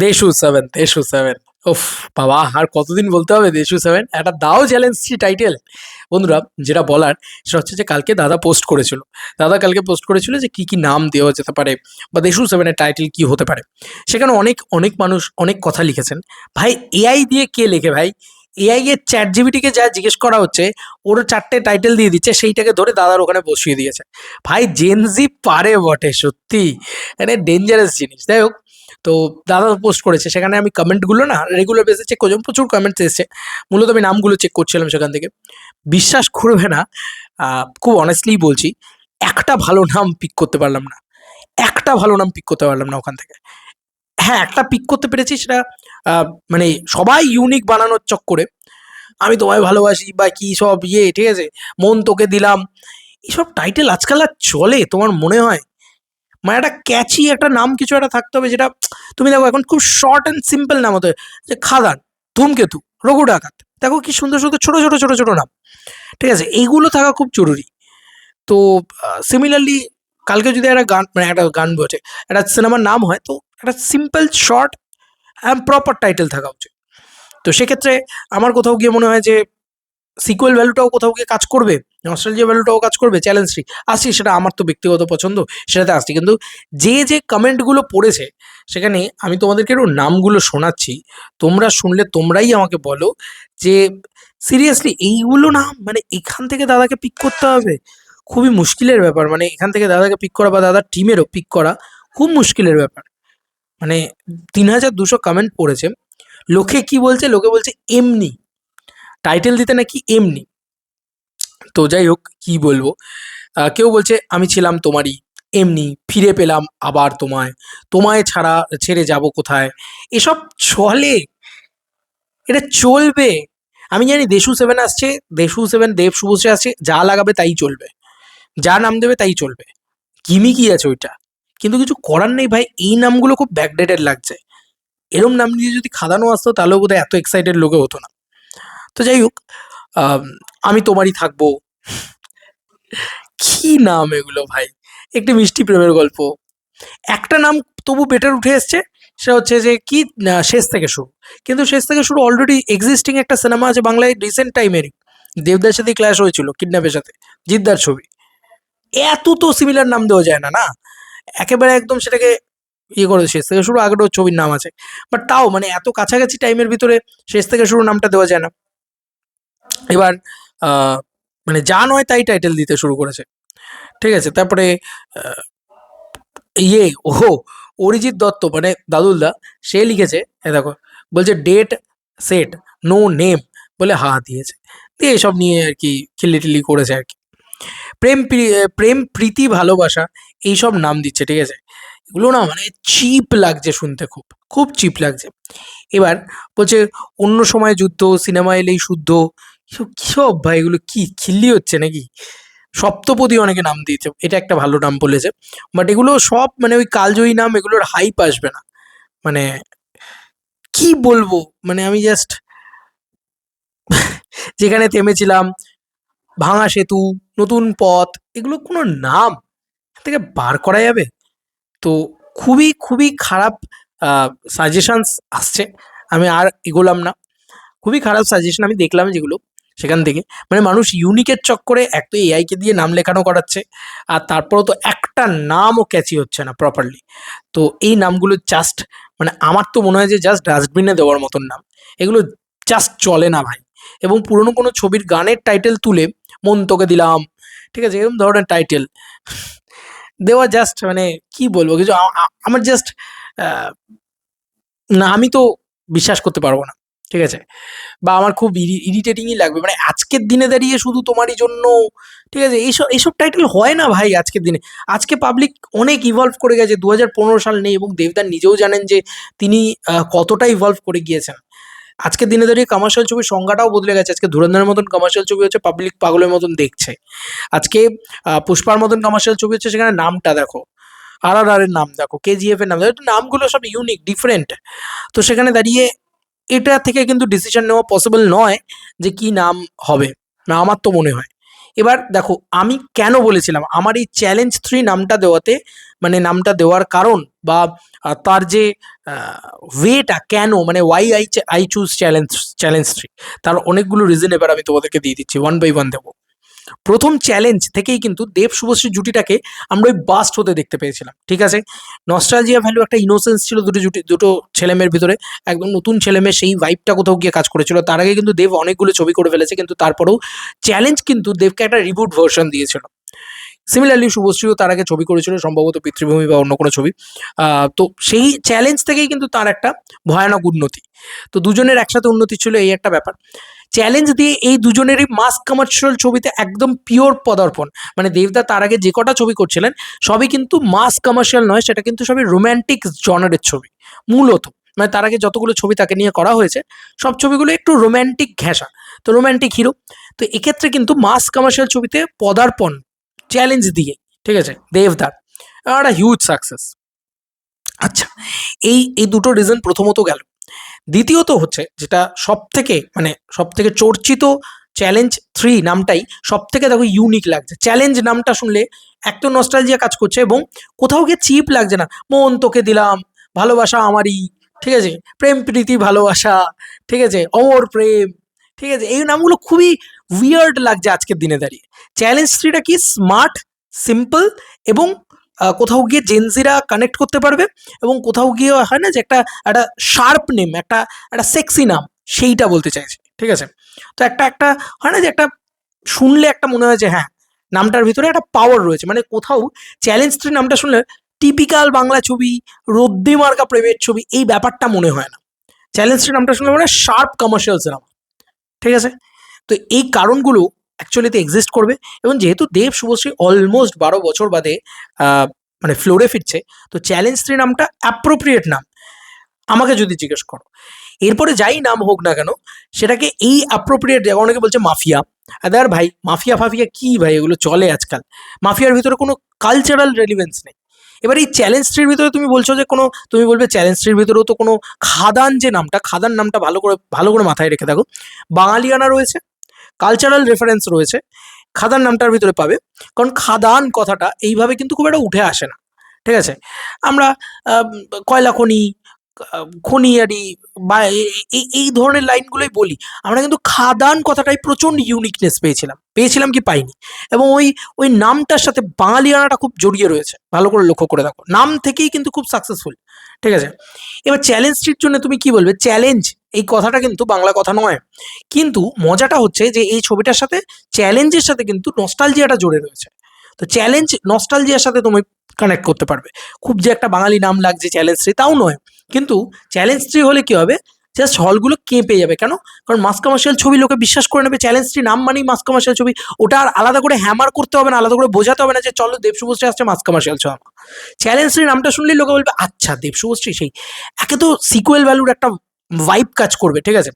দেশু 7, দেশু 7। উফ! বাবা, আর কতদিন বলতে হবে দেশু 7? একটা দাও চ্যালেঞ্জ টাইটেল। বন্ধুরা, যেটা বলার সেটা হচ্ছে যে কালকে দাদা পোস্ট করেছিল। দাদা কালকে পোস্ট করেছিল যে কি নাম দেওয়া যেতে পারে বা দেশু 7 এর টাইটেল কি হতে পারে। সেখানে অনেক মানুষ অনেক কথা লিখেছেন। ভাই, এআই দিয়ে কে লেখে ভাই? এআই এর ChatGPT কে যা জিজ্ঞেস করা হচ্ছে, ওর ৪ টে টাইটেল দিয়ে দিচ্ছে, সেইটাকে ধরে দাদার ওখানে বসিয়ে দিয়েছে। ভাই, জেন জি পারে বটে সত্যি। মানে ডেঞ্জারাস জিনিস। যাই হোক, তো দাদা পোস্ট করেছে, সেখানে আমি কমেন্টগুলো না রেগুলার বেসে চেক করছিলাম, প্রচুর কমেন্টস এসেছে। মূলত আমি নামগুলো চেক করছিলাম সেখান থেকে। বিশ্বাস করবে না, খুব অনেস্টলি বলছি, একটা ভালো নাম পিক করতে পারলাম না। একটা ভালো নাম পিক করতে পারলাম না ওখান থেকে। হ্যাঁ, একটা পিক করতে পেরেছি, সেটা মানে সবাই ইউনিক বানানোর চক্করে আমি তোমায় ভালোবাসি বা কি সব ঠিক আছে? মন তোকে দিলাম। এসব টাইটেল আজকাল আর চলে? তোমার মনে হয়? মানে একটা ক্যাচি একটা নাম কিছু একটা থাকতে হবে, যেটা তুমি দেখো এখন খুব শর্ট অ্যান্ড সিম্পল নাম হতে হবে। যে খাদান, ধূমকেতু, রঘু ডাকাত, দেখো কি সুন্দর সুন্দর ছোট ছোট ছোট ছোট নাম। ঠিক আছে, এইগুলো থাকা খুব জরুরি। তো সিমিলারলি কালকে যদি একটা গান, মানে একটা গান বলছে, একটা সিনেমার নাম হয়, তো একটা simple short and proper title থাকা উচিত। তো সেক্ষেত্রে আমার কোথাও গিয়ে মনে হয় যে সিকুয়েল ভ্যালুটাও কোথাও গিয়ে কাজ করবে, নস্টালজিয়া ভ্যালুটাও কাজ করবে, চ্যালেঞ্জটি আসছি, সেটা আমার তো ব্যক্তিগত পছন্দ, সেটাতে আসছি। কিন্তু যে কমেন্টগুলো পড়েছে, সেখানে আমি তোমাদেরকে একটু নামগুলো শোনাচ্ছি। তোমরা শুনলে তোমরাই আমাকে বলো যে সিরিয়াসলি এইগুলো নাম, মানে এখান থেকে দাদাকে পিক করতে হবে? খুবই মুশকিলের ব্যাপার। মানে এখান থেকে দাদাকে পিক করা বা দাদার টিমেরও পিক করা খুব মুশকিলের ব্যাপার। মানে ৩,২০০ কমেন্ট পড়েছে। লোকে কি বলছে? লোকে বলছে এমনি টাইটেল দিতে নাকি এমনি। তো যাই হোক, কি বলবো, কেউ বলছে আমি ছিলাম তোমারই, এমনি ফিরে পেলাম আবার তোমায়, তোমায় ছাড়া ছেড়ে যাব কোথায়। এসব চলে? এটা চলবে? আমি জানি দেশু 7 আসছে, দেশু 7 দেব শুভশ্রী আসছে, যা লাগাবে তাই চলবে, যা নাম দেবে তাই চলবে। কি আছে ওইটা? কিন্তু কিছু করার নেই ভাই, এই নামগুলো খুব ব্যাকডেটেড লাগছে। এরম নাম দিয়ে যদি খাদানো আসতো, তাহলেও বোধহয় এত এক্সাইটেড লোকে হতো না। তো যাই হোক, আম, আমি তোমারই থাকবো। কি নাম এগুলো ভাই! একটি মিষ্টি প্রেমের গল্প। একটা নাম তবু বেটার উঠে এসছে, সেটা হচ্ছে যে কি, শেষ থেকে শুরু। কিন্তু শেষ থেকে শুরু অলরেডি এক্সিস্টিং একটা সিনেমা আছে বাংলায় রিসেন্ট টাইমেরই, দেবদার সাথে ক্ল্যাশ হয়েছিল কিডন্যাপের সাথে, জিদ্দার ছবি। এত তো সিমিলার নাম দেওয়া যায় না, না? একেবারে একদম সেটাকে করে শেষ থেকে শুরু, আগেরও ছবির নাম আছে। বাট তাও মানে এত কাছাকাছি টাইমের ভিতরে শেষ থেকে শুরু নামটা দেওয়া যায় না। এবার আহ, মানে যা নয় তাই টাইটেল দিতে শুরু করেছে। ঠিক আছে, তারপরে আহ, ওহো, অরিজিৎ দত্ত মানে দাদুলদা, সে লিখেছে, দেখো, বলছে ডেট সেট, নো নেম, বলে হা দিয়েছে। দিয়ে এসব নিয়ে আর কি খিল্লি করেছে আর কি। প্রেম প্রীতি ভালোবাসা, এইসব নাম দিচ্ছে। ঠিক আছে, এগুলো না মানে চিপ লাগছে শুনতে, খুব খুব চিপ লাগছে। এবার বলছে অন্য সময় যুদ্ধ, সিনেমা এলেই শুদ্ধ। কিসব ভাই, এগুলো কি খিল্লি হচ্ছে নাকি? সপ্তপদী অনেকে নাম দিয়েছে, এটা একটা ভালো নাম বলেছে। বাট এগুলো সব মানে ওই কালজয়ী নাম, এগুলোর হাইপ আসবে না। মানে কি বলবো, মানে আমি জাস্ট যেখানে থেমেছিলাম, ভাঙা সেতু, নতুন পথ, এগুলো কোনো নাম এখান থেকে বার করা যাবে? তো খুবই খারাপ সাজেশনস আসছে। আমি আর এগোলাম না। খুবই খারাপ সাজেশন আমি দেখলাম যেগুলো সেখান থেকে। মানে মানুষ ইউনিকের চক্করে এক তো এআইকে দিয়ে নাম লেখানো করাচ্ছে, আর তারপরেও তো একটা নামও ক্যাচি হচ্ছে না প্রপারলি। তো এই নামগুলো জাস্ট, মানে আমার তো মনে হয় যে জাস্ট ডাস্টবিনে দেওয়ার মতন নাম। এগুলো জাস্ট চলে না ভাই। এবং পুরনো কোনো ছবির গানের টাইটেল তুলে মন তোকে দিলাম, ঠিক আছে, এরকম ধরনের টাইটেল দেওয়া জাস্ট মানে কি বলবো কিছু, আমার জাস্ট না, আমি তো বিশ্বাস করতে পারবো না। ঠিক আছে, বা আমার খুব ইরিটেটিংই লাগবে, মানে আজকের দিনে দাঁড়িয়ে শুধু তোমারই জন্য। ঠিক আছে, এইসব টাইটেল হয় না ভাই আজকের দিনে। আজকে পাবলিক অনেক ইভলভ করে গেছে, 2015 সাল নেই, এবং দেবদার নিজেও জানেন যে তিনি কতটা ইভলভ করে গিয়েছেন। আজকের দিনে দাঁড়িয়ে কমার্শিয়াল ছবির সংজ্ঞাটাও বদলে গেছে। আজকে ধুরন্ধরের মতন কমার্শিয়াল ছবি হচ্ছে, পাবলিক পাগলের মতন দেখছে। আজকে পুষ্পার মতন কমার্শিয়াল ছবি হচ্ছে, সেখানে নামটা দেখো, আর এর নাম দেখো, কেজিএফ এর নাম দেখো, নামগুলো সব ইউনিক ডিফারেন্ট। তো সেখানে দাঁড়িয়ে এটা থেকে কিন্তু ডিসিশন নেওয়া পসিবল নয় যে কি নাম হবে, না আমার তো মনে হয়। এবার দেখো আমি কেন বলেছিলাম আমার এই চ্যালেঞ্জ 3 নামটা দেওয়াতে, মানে নামটা দেওয়ার কারণ বা তার যে ওয়েটা কেন, মানে ওয়াই আই চুজ চ্যালেঞ্জ 3, তার অনেকগুলো রিজন এবার আমি তোমাদেরকে দিয়ে দিচ্ছি, ওয়ান বাই ওয়ান দেবো। প্রথম চ্যালেঞ্জ থেকেই কিন্তু দেব শুভশ্রী জুটিটাকে আমরা ওই বাস্ট হতে দেখতে পেয়েছিলাম, ঠিক আছে। নস্টালজিয়া ভ্যালু, একটা ইনোসেন্স ছিল দুটো ছেলেমেয়ের ভিতরে, একদম নতুন ছেলেমেয়ে, সেই ভাইবটা কোথাও গিয়ে কাজ করেছিল। তার আগে কিন্তু দেব অনেকগুলো ছবি করে ফেলেছে, কিন্তু তারপরেও চ্যালেঞ্জ কিন্তু দেবকে একটা রিবুট ভার্সন দিয়েছিল। সিমিলারলি শুভশ্রীও তার আগে ছবি করেছিল, সম্ভবত পিতৃভূমি বা অন্য কোনো ছবি। তো সেই চ্যালেঞ্জ থেকেই কিন্তু তার একটা ভয়ানক উন্নতি। তো দুজনের একসাথে উন্নতি ছিল, এই একটা ব্যাপার। চ্যালেঞ্জ দিয়ে এই দুজনেরই মাস কমার্শিয়াল ছবিতে একদম পিওর পদার্পণ। মানে দেবদা তার আগে যে কটা ছবি করছিলেন সবই কিন্তু মাস কমার্শিয়াল নয়, সেটা কিন্তু সবই রোম্যান্টিক জনারের ছবি মূলত। মানে তার আগে যতগুলো ছবি তাকে নিয়ে করা হয়েছে সব ছবিগুলো একটু রোম্যান্টিক ঘেঁষা, তো রোম্যান্টিক হিরো। তো এক্ষেত্রে কিন্তু মাস কমার্শিয়াল ছবিতে পদার্পণ চ্যালেঞ্জ দিয়ে, ঠিক আছে, দেবদার একটা হিউজ সাকসেস। আচ্ছা, এই এই দুটো রিজন প্রথমত গেল। দ্বিতীয়ত হচ্ছে যেটা সব থেকে চর্চিত চ্যালেঞ্জ 3 নামটাই সব থেকে দেখো ইউনিক লাগছে। চ্যালেঞ্জ নামটা শুনলে এক তো নস্টালজিয়া কাজ করছে এবং কোথাও গিয়ে চিপ লাগছে না। মন তোকে দিলাম, ভালোবাসা আমারই, ঠিক আছে, প্রেম প্রীতি ভালোবাসা, ঠিক আছে, অমর প্রেম, ঠিক আছে, এই নামগুলো খুবই উইয়ার্ড লাগছে আজকের দিনে দাঁড়িয়ে। চ্যালেঞ্জ 3টা কি স্মার্ট, সিম্পল এবং কোথাও গিয়ে জেনজিরা কানেক্ট করতে পারবে, এবং কোথাও গিয়ে হয় না যে একটা একটা শার্প নেম, একটা একটা সেক্সি নাম, সেইটা বলতে চাইছে, ঠিক আছে। তো একটা একটা হয় না যে একটা শুনলে একটা মনে হয় যে হ্যাঁ, নামটার ভিতরে একটা পাওয়ার রয়েছে। মানে কোথাও চ্যালেঞ্জ 3 নামটা শুনলে টিপিক্যাল বাংলা ছবি, রদ্দি মার্কা প্রেমের ছবি, এই ব্যাপারটা মনে হয় না। চ্যালেঞ্জ 3 নামটা শুনলে মানে শার্প কমার্শিয়াল সিনেমা, ঠিক আছে। তো এই কারণগুলো অ্যাকচুয়ালিতে এক্সিস্ট করবে। এবং যেহেতু দেব শুভশ্রী অলমোস্ট 12 বছর বাদে মানে ফ্লোরে ফিরছে, তো চ্যালেঞ্জ 3 নামটা অ্যাপ্রোপ্রিয়েট নাম আমাকে যদি জিজ্ঞেস করো। এরপরে যাই নাম হোক না কেন, সেটাকে এই অ্যাপ্রোপ্রিয়েট জায়গা, অনেকে বলছে মাফিয়া, আর ভাই মাফিয়া ফাফিয়া কি ভাই, এগুলো চলে আজকাল। মাফিয়ার ভিতরে কোনো কালচারাল রেলিভেন্স নেই। এবার এই চ্যালেঞ্জ 3-র ভিতরে তুমি বলছো যে কোনো, তুমি বলবে চ্যালেঞ্জ 3-র ভিতরেও তো কোনো খাদান, যে নামটা, খাদান নামটা ভালো করে মাথায় রেখে দেখো, বাঙালিয়ানা রয়েছে, কালচারাল রেফারেন্স রয়েছে, খাদান নামটার ভিতরে পাবে। কারণ খাদান কথাটা এইভাবে কিন্তু খুব একটা উঠে আসে না, ঠিক আছে। আমরা কয়লা খনি, খনিয়ারি বা এই ধরনের লাইনগুলোই বলি। আমরা কিন্তু খাদান কথাটাই প্রচণ্ড ইউনিকনেস পেয়েছিলাম কি পাইনি। এবং ওই ওই নামটার সাথে বাঙালিয়ানাটা খুব জড়িয়ে রয়েছে, ভালো করে লক্ষ্য করে দেখো, নাম থেকেই কিন্তু খুব সাকসেসফুল, ঠিক আছে। এবার চ্যালেঞ্জটির জন্য তুমি কি বলবে? চ্যালেঞ্জ এই কথাটা কিন্তু বাংলা কথা নয়, কিন্তু মজাটা হচ্ছে যে এই ছবিটার সাথে চ্যালেঞ্জের সাথে কিন্তু নস্টালজিয়াটা জড়ে রয়েছে। তো চ্যালেঞ্জ নস্টালজিয়ার সাথে তুমি কানেক্ট করতে পারবে। খুব যে একটা বাঙালি নাম লাগছে চ্যালেঞ্জ 3 তাও নয়, কিন্তু চ্যালেঞ্জ 3 হলে কি হবে, জাস্ট হলগুলো কেঁপে যাবে। কেন? কারণ মাস কমার্শিয়াল ছবি লোকে বিশ্বাস করে নেবে, চ্যালেঞ্জ 3 নাম মানেই মাস কমার্শিয়াল ছবি। ওটা আর আলাদা করে হ্যামার করতে হবে না, আলাদা করে বোঝাতে হবে না যে চলো দেব শুভশ্রী আসছে মাস কমার্শিয়াল ছবি। চ্যালেঞ্জ 3 নামটা শুনলেই লোকে বলবে আচ্ছা দেব শুভশ্রী, সেই একে তো সিকুয়েল ভ্যালুর একটা ভাইব কাজ করবে, ঠিক আছে।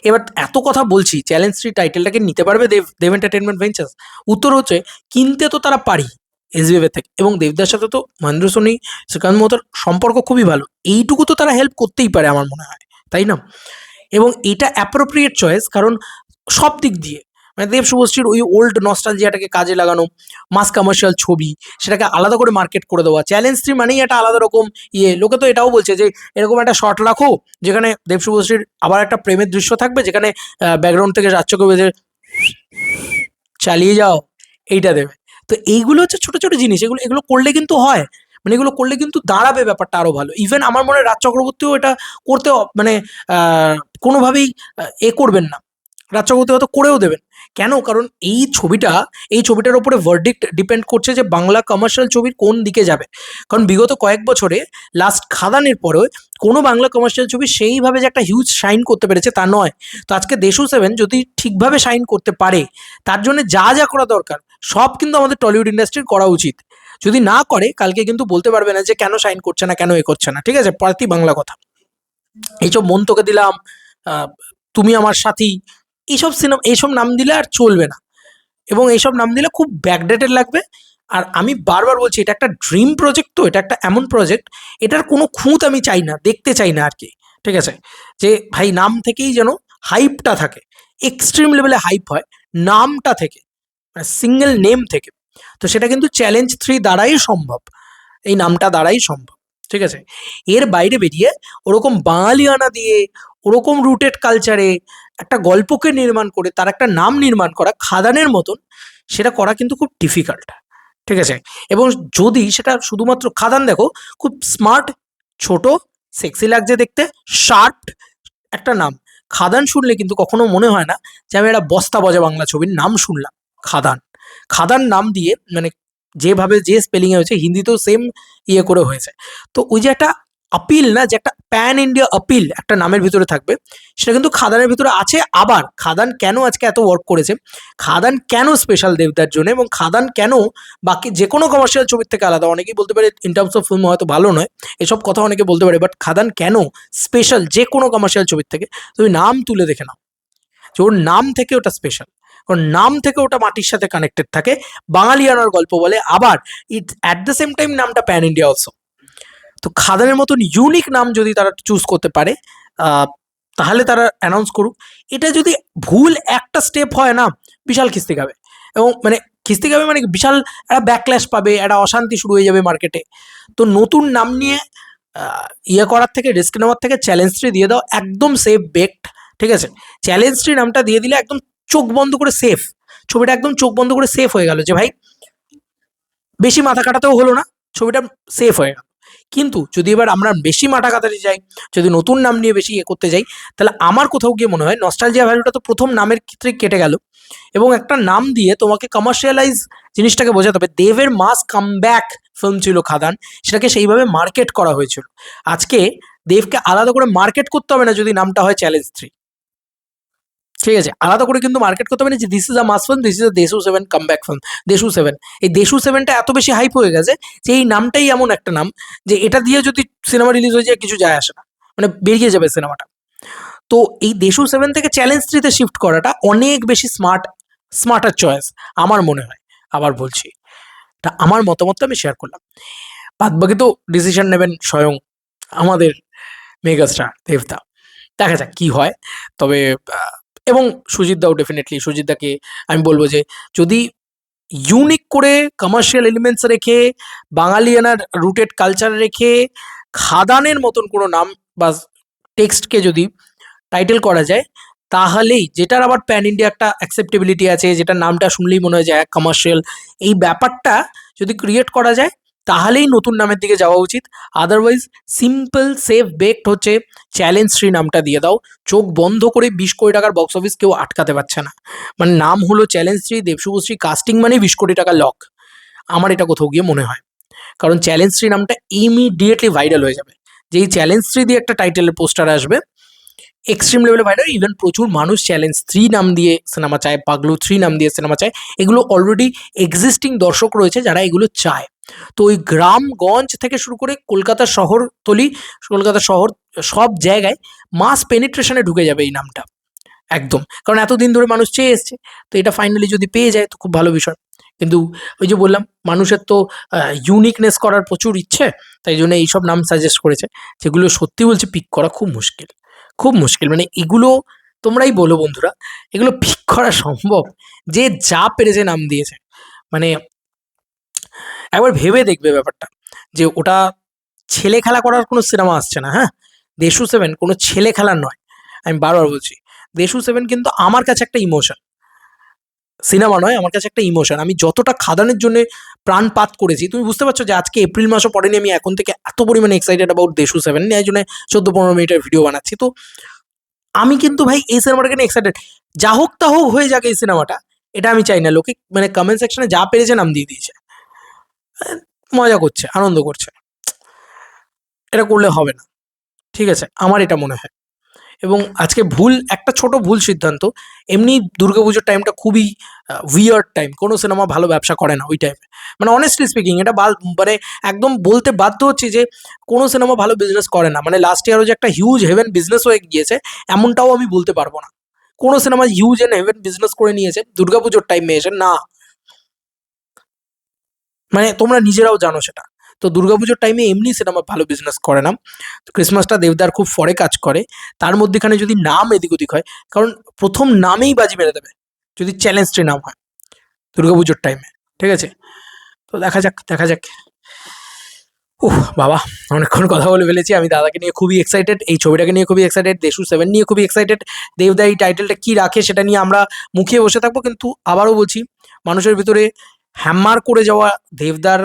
এবার এত কথা বলছি, চ্যালেঞ্জ 3 টাইটেলটাকে নিতে পারবে দেব এন্টারটেনমেন্ট ভেঞ্চার্স? উত্তর হচ্ছে কিনতে তো তারা পারি এসবিএফ থেকে, এবং দেবদার সাথে তো মহেন্দ্র সোনি, শ্রীকান্ত মোহতার সম্পর্ক খুবই ভালো, এইটুকু তো তারা হেল্প করতেই পারে আমার মনে হয়, তাই না? এবং এটা অ্যাপ্রোপ্রিয়েট চয়েস, কারণ সব দিক দিয়ে মানে দেব শুভশ্রীর ওই ওল্ড নস্টালজিয়াটাকে কাজে লাগানো, মাস কমার্শিয়াল ছবি, সেটাকে আলাদা করে মার্কেট করে দেওয়া। চ্যালেঞ্জ 3 মানেই একটা আলাদা রকম লোকে তো এটাও বলছে যে এরকম একটা শট রাখো যেখানে দেব শুভশ্রীর আবার একটা প্রেমের দৃশ্য থাকবে, যেখানে ব্যাকগ্রাউন্ড থেকে রাজচক্র বেঁধে চালিয়ে যাও, এইটা দেবে। তো এইগুলো হচ্ছে ছোট ছোট জিনিস, এগুলো এগুলো করলে কিন্তু হয়, মানে এগুলো করলে কিন্তু দাঁড়াবে ব্যাপারটা আরো ভালো। ইভেন আমার মনে হয় রাজ চক্রবর্তীও এটা করতে মানে কোনোভাবেই করবেন না, রাজ চক্রবর্তী হয়তো করেও দেবেন। কেন? কারণ এই ছবিটার ওপরে ভার্ডিক্ট ডিপেন্ড করছে যে বাংলা কমার্শিয়াল ছবির কোন দিকে যাবে। কারণ বিগত কয়েক বছরে লাস্ট খাদানের পরে কোনো বাংলা কমার্শিয়াল ছবি সেইভাবে যে একটা হিউজ শাইন করতে পেরেছে তা নয়। তো আজকে দেশু 7 যদি ঠিকভাবে শাইন করতে পারে, তার জন্য যা যা করা দরকার সব কিন্তু আমাদের টলিউড ইন্ডাস্ট্রির করা উচিত। যদি না করে কালকে কিন্তু বলতে পারবে না যে কেন শাইন করছে না, কেন করছে না, ঠিক আছে। পার্টি বাংলা কথা, এইসব মন তোকে দিলাম, তুমি আমার সাথী, এইসব নাম দিলে আর চলবে না, এবং এইসব নাম দিলে খুব ব্যাকডেটেড লাগবে। আর আমি বারবার বলছি এটা একটা ড্রিম প্রজেক্ট, তো এটা একটা এমন প্রজেক্ট, এটার কোনো খুঁত আমি চাই না, দেখতে চাই না আর কি, ঠিক আছে। যে ভাই নাম থেকেই যেন হাইপটা থাকে, এক্সট্রিম লেভেলে হাইপ হয় নামটা থেকে, মানে সিঙ্গেল নেম থেকে। তো সেটা কিন্তু চ্যালেঞ্জ 3 দ্বারাই সম্ভব, এই নামটা দ্বারাই সম্ভব। ঠিক আছে, এর বাইরে বেরিয়ে ওরকম বাঙালিয়ানা দিয়ে ওরকম রুটেড কালচারে একটা গল্পকে নির্মাণ করে তার একটা নাম নির্মাণ করা খাদানের মতন, সেটা করা কিন্তু খুব ডিফিকাল্ট। ঠিক আছে, এবং যদি সেটা শুধুমাত্র খাদান দেখো, খুব স্মার্ট, ছোট, সেক্সি লাগছে দেখতে, শার্প একটা নাম। খাদান শুনলে কিন্তু কখনো মনে হয় না যে আমি একটা বস্তা বজা বাংলা ছবির নাম শুনলাম। খাদান, খাদান নাম দিয়ে মানে যেভাবে যে স্পেলিং এ হয়েছে হিন্দিতেও সেম ইয়ে করে হয়েছে। তো ওই যে একটা আপিল না, যে একটা প্যান ইন্ডিয়া আপিল একটা নামের ভিতরে থাকবে, সেটা কিন্তু খাদানের ভিতরে আছে। আবার খাদান কেন আজকে এত ওয়ার্ক করেছে, খাদান কেন স্পেশাল দেবদার জন্য, এবং খাদান কেন বাকি যে কোনো কমার্শিয়াল ছবির থেকে আলাদা। অনেকেই বলতে পারে ইন টার্মস অফ ফিল্ম হয়তো ভালো নয়, এসব কথা অনেকে বলতে পারে, বাট খাদান কেন স্পেশাল যে কোনো কমার্শিয়াল ছবির থেকে, তুমি নাম তুলে দেখে নাও যে ওর নাম থেকে ওটা স্পেশাল, ওর নাম থেকে ওটা মাটির সাথে কানেক্টেড থাকে, বাঙালিয়ানার গল্প বলে। আবার ইট অ্যাট দ্য সেম টাইম নামটা প্যান ইন্ডিয়া অলসো। তো খাদানের মতন ইউনিক নাম যদি তারা চুজ করতে পারে, তাহলে তারা অ্যানাউন্স করুক। এটা যদি ভুল একটা স্টেপ হয় না, বিশাল খিস্তি খাবে। এবং মানে খিস্তি খাবে মানে বিশাল একটা ব্যাকল্যাশ পাবে, একটা অশান্তি শুরু হয়ে যাবে মার্কেটে। তো নতুন নাম নিয়ে ইয়ে করার থেকে, রিস্ক নেওয়ার থেকে চ্যালেঞ্জ 3 দিয়ে দাও, একদম সেফ বেকড। ঠিক আছে, চ্যালেঞ্জ 3 নামটা দিয়ে দিলে একদম চোখ বন্ধ করে সেফ, ছবিটা একদম চোখ বন্ধ করে সেফ হয়ে গেল যে ভাই বেশি মাথা কাটাতেও হলো না, ছবিটা সেফ হয়ে গেল। কিন্তু যদি এবার আমরা বেশি মাথা কাটাতে যাই, যদি নতুন নাম নিয়ে বেশি ইয়ে করতে যাই, তাহলে আমার কোথাও গিয়ে মনে হয় নস্টালজিয়া ভ্যালুটা তো প্রথম নামের ক্ষেত্রে কেটে গেল। এবং একটা নাম দিয়ে তোমাকে কমার্শিয়ালাইজ জিনিসটাকে বোঝাতে হবে। দেবের মাস কামব্যাক ফিল্ম ছিল খাদান, সেটাকে সেইভাবে মার্কেট করা হয়েছিল। আজকে দেবকে আলাদা করে মার্কেট করতে হবে না যদি নামটা হয় চ্যালেঞ্জ 3। ঠিক আছে, আলাদা করে কিন্তু মার্কেট করতে হবে না যে this is a mass film, this is a দেশু 7 কামব্যাক ফিল্ম। দেশু 7, এই দেশু 7টা এত বেশি হাইপ হয়ে গেছে যে এই নামটাই এমন একটা নাম যে এটা দিয়ে যদি সিনেমা রিলিজ হয়ে যায় কিছু যায় আসে না, মানে বেরিয়ে যাবে সিনেমাটা। তো এই দেশু 7 থেকে চ্যালেঞ্জ 3-তে শিফট করাটা অনেক বেশি স্মার্টার চয়েস আমার মনে হয়। আবার বলছি, এটা আমার মতামতটা আমি শেয়ার করলাম, বাদ বাকি তো ডিসিশন নেবেন স্বয়ং আমাদের মেগাস্টার দেবদা। দেখা যাক কি হয়। তবে এবং সুজিত দাও ডেফিনেটলি, সুজিত দাকে আমি বলবো যে যদি ইউনিক করে কমার্শিয়াল এলিমেন্টস রেখে, বাঙালিয়ানার রুটেড কালচার রেখে, খাদানের মতন কোনো নাম বা টেক্সটকে যদি টাইটেল করা যায়, তাহলেই, যেটার আবার প্যান ইন্ডিয়া একটা অ্যাকসেপ্টেবিলিটি আছে, যেটার নামটা শুনলেই মনে হয় যে এক কমার্শিয়াল, এই ব্যাপারটা যদি ক্রিয়েট করা যায়, তাহলেই নতুন নামের দিকে যাওয়া উচিত। আদারওয়াইজ সিম্পল সেফ বেকড হচ্ছে চ্যালেঞ্জ 3 নামটা দিয়ে দাও। চোখ বন্ধ করে 20 কোটি টাকার বক্স অফিস কেউ আটকাতে পারছে না। মানে নাম হলো চ্যালেঞ্জ 3, দেবশুভশ্রী কাস্টিং মানেই 20 কোটি টাকা লক। আমার এটা কোথাও গিয়ে মনে হয়, কারণ চ্যালেঞ্জ 3 নামটা ইমিডিয়েটলি ভাইরাল হয়ে যাবে। যেই চ্যালেঞ্জ 3 দিয়ে একটা টাইটেলের পোস্টার আসবে, এক্সট্রিম লেভেলে ভাইরাল। ইভেন প্রচুর মানুষ চ্যালেঞ্জ 3 নাম দিয়ে সিনেমা চায়, পাগলু 3 নাম দিয়ে সিনেমা চায়। এগুলো অলরেডি এক্সিস্টিং দর্শক রয়েছে যারা এগুলো চায়। তো ওই গ্রামগঞ্জ থেকে শুরু করে কলকাতা শহরতলি, কলকাতা শহর, সব জায়গায় মাস পেনিট্রেশনে ঢুকে যাবে এই নামটা একদম। কারণ এতদিন ধরে মানুষ চেয়ে এসছে, তো এটা ফাইনালি যদি পেয়ে যায় তো খুব ভালো বিষয়। কিন্তু ওই যে বললাম, মানুষের তো ইউনিকনেস করার প্রচুর ইচ্ছে, তাই জন্য এইসব নাম সাজেস্ট করেছে, যেগুলো সত্যি বলছে পিক করা খুব মুশকিল, খুব মুশকিল। মানে এগুলো তোমরাই বলো বন্ধুরা, এগুলো পিক করা সম্ভব? যে যা পেরেছে নাম দিয়েছে। মানে একবার ভেবে দেখবে ব্যাপারটা, যে ওটা ছেলে খেলা করার কোনো সিনেমা আসছে না। হ্যাঁ, দেশু 7 কোনো ছেলে খেলার নয়, আমি বারবার বলছি। দেশু 7 কিন্তু আমার কাছে একটা ইমোশন, সিনেমা নয়, আমার কাছে একটা ইমোশন। আমি যতটা খাদানের জন্য প্রাণপাত করেছি, তুমি বুঝতে পারছো যে আজকে এপ্রিল মাসও পড়েনি, আমি এখন থেকে এত পরিমাণে এক্সাইটেড অ্যাবাউট দেশু 7, এই জন্য 14-15 মিনিটের ভিডিও বানাচ্ছি। তো আমি কিন্তু ভাই এই সিনেমাটাকে নিয়ে এক্সাইটেড। যা হোক তা হোক হয়ে যাক এই সিনেমাটা, এটা আমি চাই না। লোকে মানে কমেন্ট সেকশনে যা পেরেছে নাম দিয়ে দিয়েছে, মজা করছে, আনন্দ করছে। এটা করলে হবে না, ঠিক আছে, আমার এটা মনে হয়। এবং আজকে একটা ছোট ভুল সিদ্ধান্ত। এমনি দুর্গাপুজোর টাইমটা খুবই উইয়ার্ড টাইম, কোনো সিনেমা ভালো ব্যবসা করে না ওই টাইমে। মানে অনেস্টলি স্পিকিং, এটা মানে একদম বলতে বাধ্য হচ্ছি যে কোনো সিনেমা ভালো বিজনেস করে না। মানে লাস্ট ইয়ারও যে একটা হিউজ হেভেন বিজনেস হয়ে গিয়েছে, এমনটাও আমি বলতে পারবো না। কোনো cinema huge and heaven business করে নিয়েছে দুর্গাপুজোর টাইমে এসে না, মানে তোমরা নিজেরাও জানো সেটা। তো দুর্গাপুজোর টাইমে এমনি সিনেমা ভালো বিজনেস করে না। তো ক্রিসমাসটা দেবদার খুব ফরে কাজ করে। তার মধ্যেখানে যদি নাম এদিক ওদিক হয়, কারণ প্রথম নামেই বাজি মেরে দেবে যদি চ্যালেঞ্জ 3 নাম হয়। দুর্গাপুজোর টাইমে, ঠিক আছে? তো দেখা যাক, দেখা যাক। উহ বাবা, অনেকক্ষণ কথা বলে ফেলেছি। আমি দাদাকে নিয়ে খুবই এক্সাইটেড, এই ছবিটাকে নিয়ে খুবই এক্সাইটেড, দেশু 7 নিয়ে খুবই এক্সাইটেড। দেবদা এই টাইটেলটা কি রাখে সেটা নিয়ে আমরা মুখিয়ে বসে থাকবো। কিন্তু আবারও বলছি, মানুষের ভিতরে হ্যামার করে যাওয়া দেবদার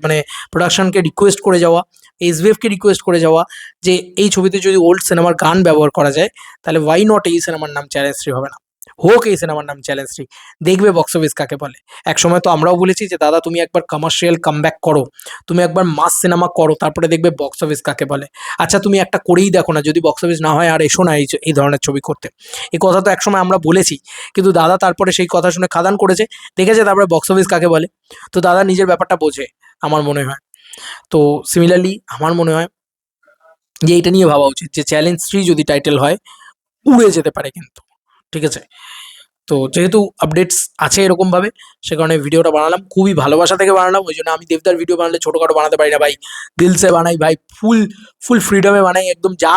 মানে প্রোডাকশনকে রিকোয়েস্ট করে যাওয়া, এসবিএফকে রিকোয়েস্ট করে যাওয়া যে এই ছবিতে যদি ওল্ড সিনেমার গান ব্যবহার করা যায়, তাহলে ওয়াই নট এই সিনেমার নাম চ্যালেঞ্জ থ্রি হবে না? হোক এই সিনেমার নাম চ্যালেঞ্জ থ্রি, দেখবে বক্স অফিস কাকে বলে। একসময় তো আমরাও বলেছি যে দাদা তুমি একবার কমার্শিয়াল কামব্যাক করো, তুমি একবার মাস সিনেমা করো, তারপরে দেখবে বক্স অফিস কাকে বলে। আচ্ছা তুমি একটা করেই দেখো না, যদি বক্স অফিস না হয় আর এসো না এই ধরনের ছবি করতে। এই কথা তো একসময় আমরা বলেছি, কিন্তু দাদা তারপরে সেই কথা শুনে খাদান করেছে, দেখেছে তারপরে বক্স অফিস কাকে বলে। তো দাদা নিজের ব্যাপারটা বোঝে আমার মনে হয়। তো সিমিলারলি আমার মনে হয় যে এটা নিয়ে ভাবা উচিত যে চ্যালেঞ্জ থ্রি যদি টাইটেল হয়, উড়ে যেতে পারে কিন্তু, ঠিক আছে? তো যেহেতু আপডেটস আছে এরকমভাবে, সে কারণে ভিডিওটা বানালাম, খুবই ভালোবাসা থেকে বানালাম। ওই জন্য আমি দেবদার ভিডিও বানালে ছোটোখাটো বানাতে পারি না ভাই, দিলসে বানাই ভাই, ফুল ফুল ফ্রিডমে বানাই, একদম যা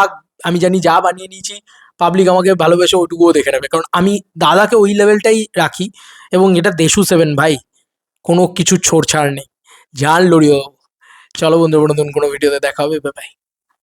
আমি জানি যা বানিয়ে নিয়েছি পাবলিক আমাকে ভালোবেসে ওইটুকুও দেখে নেবে, কারণ আমি দাদাকে ওই লেভেলটাই রাখি। এবং এটা দেশু 7 ভাই, কোনো কিছু ছোড়ছাড় নেই, জান লড়িও। চলো বন্ধু, নতুন কোনো ভিডিওতে দেখা হবে, বাই বাই।